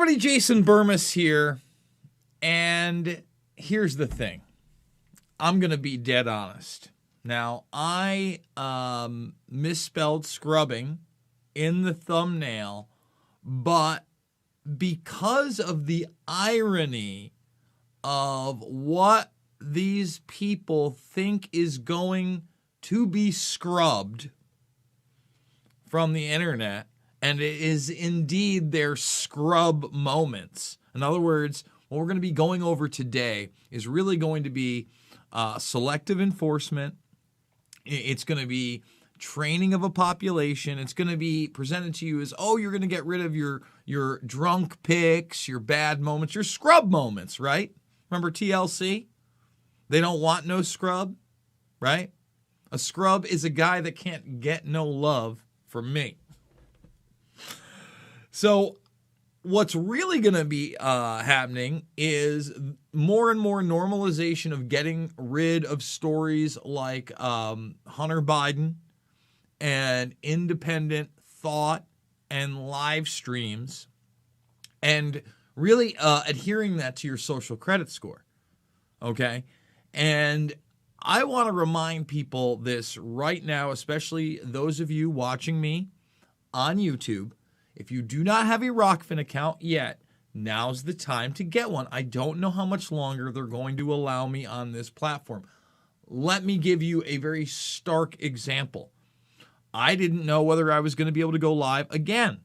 everybody, Jason Burmis here, and here's the thing. I'm going to be dead honest. Now, I misspelled scrubbing in the thumbnail, but because of the irony of what these people think is going to be scrubbed from the internet, and it is indeed their scrub moments. In other words, what we're going to be going over today is really going to be selective enforcement. It's going to be training of a population. It's going to be presented to you as, oh, you're going to get rid of your drunk pics, your bad moments, your scrub moments, right? Remember TLC? They don't want no scrub, right? A scrub is a guy that can't get no love from me. So what's really going to be happening is more and more normalization of getting rid of stories like Hunter Biden and independent thought and live streams, and really adhering that to your social credit score, okay? And I want to remind people this right now, especially those of you watching me on YouTube. If you do not have a Rockfin account yet, now's the time to get one. I don't know how much longer they're going to allow me on this platform. Let me give you a very stark example. I didn't know whether I was going to be able to go live again.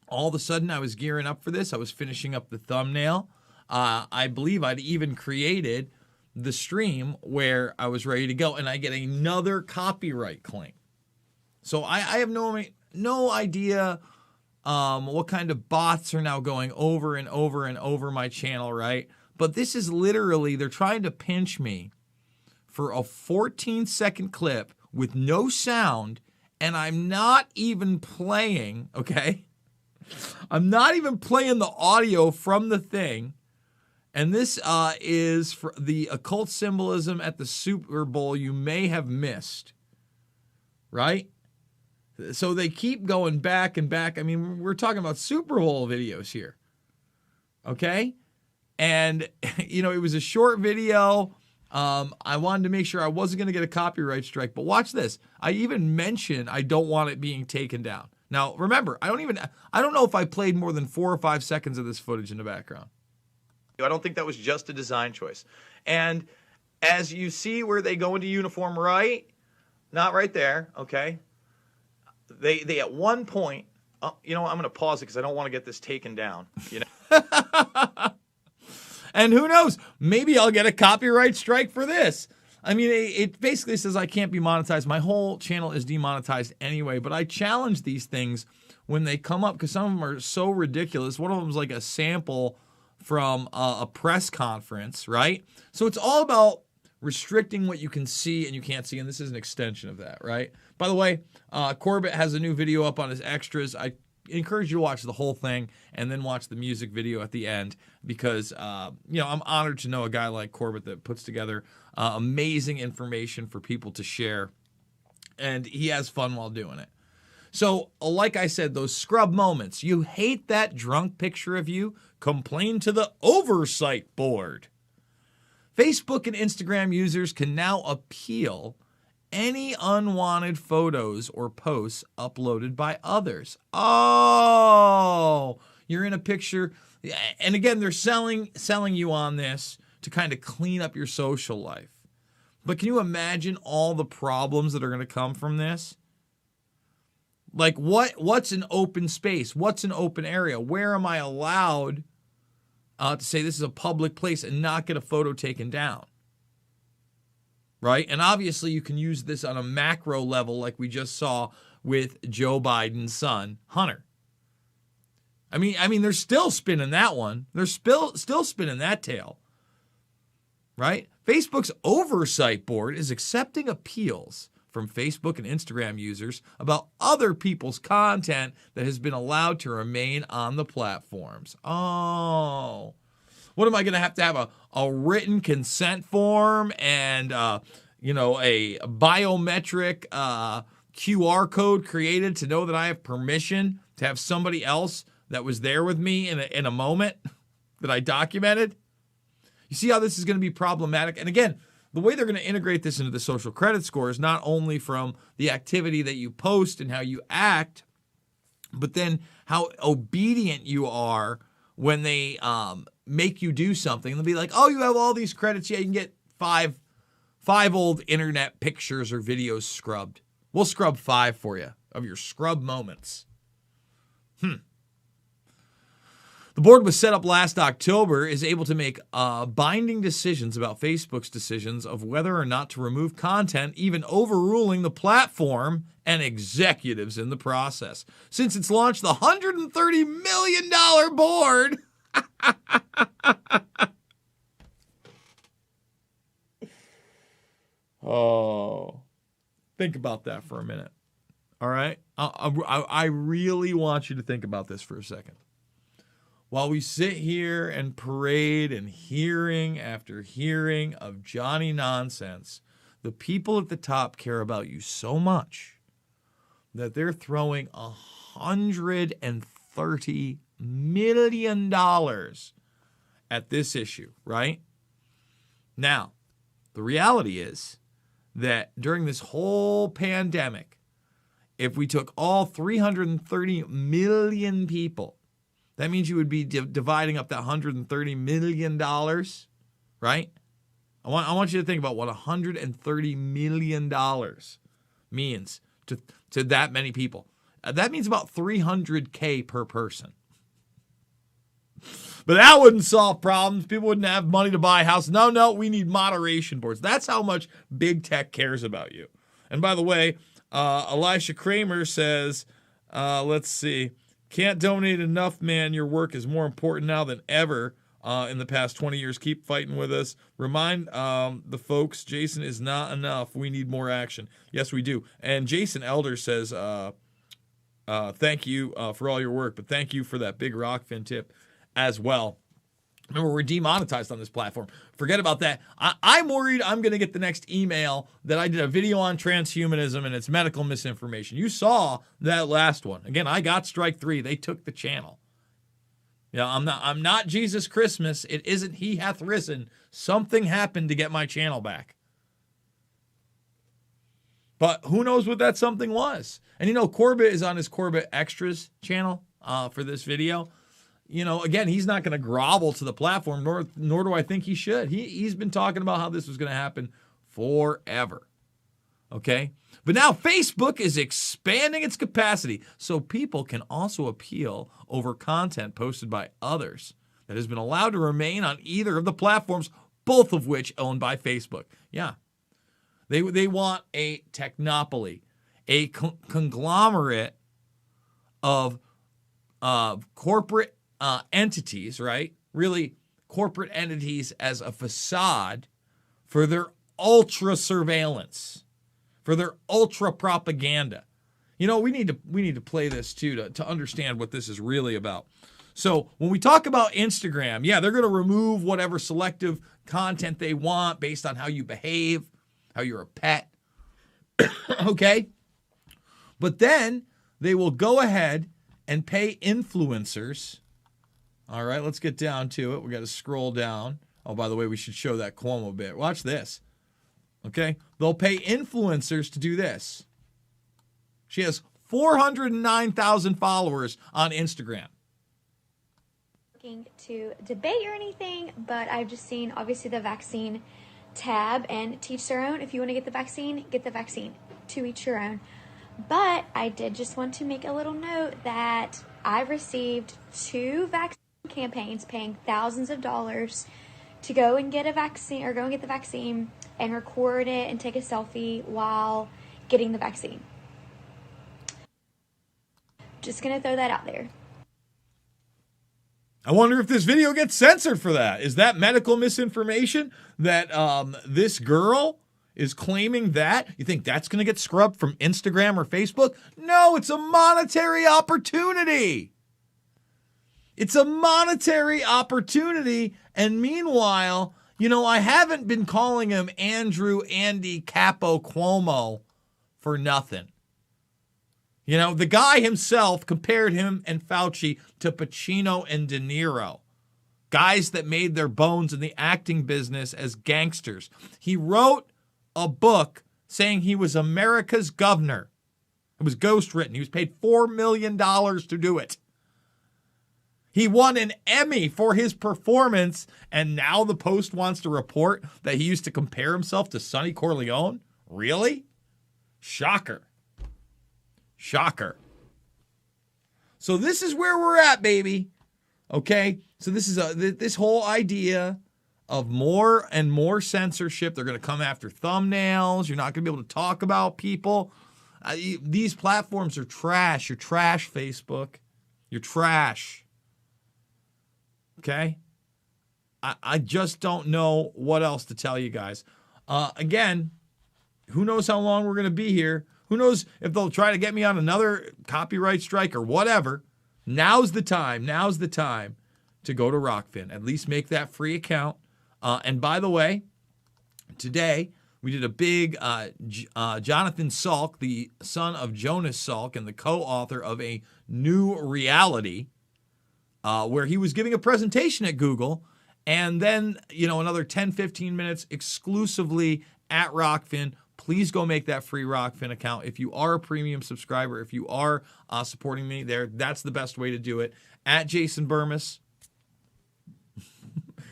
All of a sudden, I was gearing up for this. I was finishing up the thumbnail. I believe I'd even created the stream where I was ready to go, and I get another copyright claim. So I have no idea what kind of bots are now going over and over and over my channel, right? But this is literally, they're trying to pinch me for a 14-second clip with no sound, and I'm not even playing, okay? I'm not even playing the audio from the thing. And this is for the occult symbolism at the Super Bowl you may have missed, right? So they keep going back and back. I mean, we're talking about Super Bowl videos here, okay? And, you know, it was a short video. I wanted to make sure I wasn't going to get a copyright strike, but watch this. I even mentioned I don't want it being taken down. Now, remember, I don't know if I played more than 4 or 5 seconds of this footage in the background. I don't think that was just a design choice. And as you see where they go into uniform right, not right there, okay? They at one point, you know, I'm going to pause it because I don't want to get this taken down, you know? And who knows, maybe I'll get a copyright strike for this. I mean, it basically says I can't be monetized. My whole channel is demonetized anyway, but I challenge these things when they come up because some of them are so ridiculous. One of them is like a sample from a press conference, right? So it's all about restricting what you can see and you can't see, and this is an extension of that, right? By the way, Corbett has a new video up on his extras. I encourage you to watch the whole thing and then watch the music video at the end because, you know, I'm honored to know a guy like Corbett that puts together amazing information for people to share, and he has fun while doing it. So, like I said, those scrub moments, you hate that drunk picture of you, complain to the oversight board. Facebook and Instagram users can now appeal any unwanted photos or posts uploaded by others. Oh, you're in a picture. And again, they're selling you on this to kind of clean up your social life. But can you imagine all the problems that are going to come from this? Like what's an open space? What's an open area? Where am I allowed to say this is a public place and not get a photo taken down? Right? And obviously you can use this on a macro level like we just saw with Joe Biden's son, Hunter. I mean, they're still spinning that one. They're still spinning that tail. Right? Facebook's oversight board is accepting appeals from Facebook and Instagram users about other people's content that has been allowed to remain on the platforms. Oh, what am I going to have a written consent form and, you know, a biometric QR code created to know that I have permission to have somebody else that was there with me in a moment that I documented. You see how this is going to be problematic? And again, the way they're going to integrate this into the social credit score is not only from the activity that you post and how you act, but then how obedient you are when they make you do something. They'll be like, oh, you have all these credits. Yeah, you can get five old internet pictures or videos scrubbed. We'll scrub 5 for you of your scrub moments. The board was set up last October, is able to make binding decisions about Facebook's decisions of whether or not to remove content, even overruling the platform and executives in the process. Since its launch, the $130 million board oh, think about that for a minute. All right? I really want you to think about this for a second. While we sit here and parade and hearing after hearing of Johnny nonsense, the people at the top care about you so much that they're throwing $130 million at this issue, right? Now, the reality is that during this whole pandemic, if we took all 330 million people, that means you would be dividing up that $130 million, right? I want you to think about what $130 million means to that many people. That means about $300K per person. But that wouldn't solve problems. People wouldn't have money to buy a house. No, we need moderation boards. That's how much big tech cares about you. And by the way, Elisha Kramer says, let's see, can't donate enough, man. Your work is more important now than ever in the past 20 years. Keep fighting with us. Remind the folks, Jason is not enough. We need more action. Yes, we do. And Jason Elder says, thank you for all your work, but thank you for that big Rockfin tip as well. Remember, we're demonetized on this platform. Forget about that. I'm worried I'm going to get the next email that I did a video on transhumanism and it's medical misinformation. You saw that last one. Again, I got strike 3. They took the channel. Yeah, I'm not Jesus Christmas. It isn't He Hath Risen. Something happened to get my channel back. But who knows what that something was. And you know, Corbett is on his Corbett Extras channel for this video. You know, again, he's not going to grovel to the platform, nor do I think he should. He's been talking about how this was going to happen forever. Okay? But now Facebook is expanding its capacity so people can also appeal over content posted by others that has been allowed to remain on either of the platforms, both of which owned by Facebook. Yeah. They want a technopoly, a conglomerate of corporate entities, right? Really corporate entities as a facade for their ultra surveillance, for their ultra propaganda. You know, we need to play this too to understand what this is really about. So when we talk about Instagram, yeah, they're going to remove whatever selective content they want based on how you behave, how you're a pet. Okay? But then they will go ahead and pay influencers. All right, let's get down to it. We got to scroll down. Oh, by the way, we should show that Cuomo bit. Watch this. Okay? They'll pay influencers to do this. She has 409,000 followers on Instagram. Looking to debate or anything, but I've just seen, obviously, the vaccine tab, and teach their own. If you want to get the vaccine, to each your own. But I did just want to make a little note that I received 2 vaccine campaigns paying thousands of dollars to go and get a vaccine, or go and get the vaccine and record it and take a selfie while getting the vaccine. Just gonna throw that out there. I wonder if this video gets censored for that. Is that medical misinformation that this girl is claiming that? You think that's going to get scrubbed from Instagram or Facebook? No, it's a monetary opportunity. It's a monetary opportunity. And meanwhile, you know, I haven't been calling him Andrew Andy Capo Cuomo for nothing. You know, the guy himself compared him and Fauci to Pacino and De Niro, guys that made their bones in the acting business as gangsters. He wrote a book saying he was America's governor. It was ghostwritten. He was paid $4 million to do it. He won an Emmy for his performance, and now the Post wants to report that he used to compare himself to Sonny Corleone? Really? Shocker. Shocker. So this is where we're at, baby. Okay? So this is this whole idea of more and more censorship. They're going to come after thumbnails. You're not going to be able to talk about people. These platforms are trash. You're trash, Facebook. You're trash. Okay? I just don't know what else to tell you guys. Again, who knows how long we're going to be here? Who knows if they'll try to get me on another copyright strike or whatever. Now's the time. Now's the time to go to Rockfin. At least make that free account. And by the way, today we did a big Jonathan Salk, the son of Jonas Salk and the co-author of A New Reality, where he was giving a presentation at Google. And then, another 10, 15 minutes exclusively at Rockfin. Please go make that free Rockfin account. If you are a premium subscriber, if you are supporting me there, that's the best way to do it. At Jason Burmis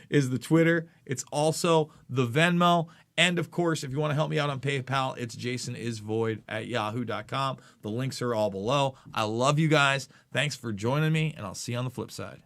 is the Twitter. It's also the Venmo. And of course, if you want to help me out on PayPal, it's jasonisvoid@yahoo.com. The links are all below. I love you guys. Thanks for joining me, and I'll see you on the flip side.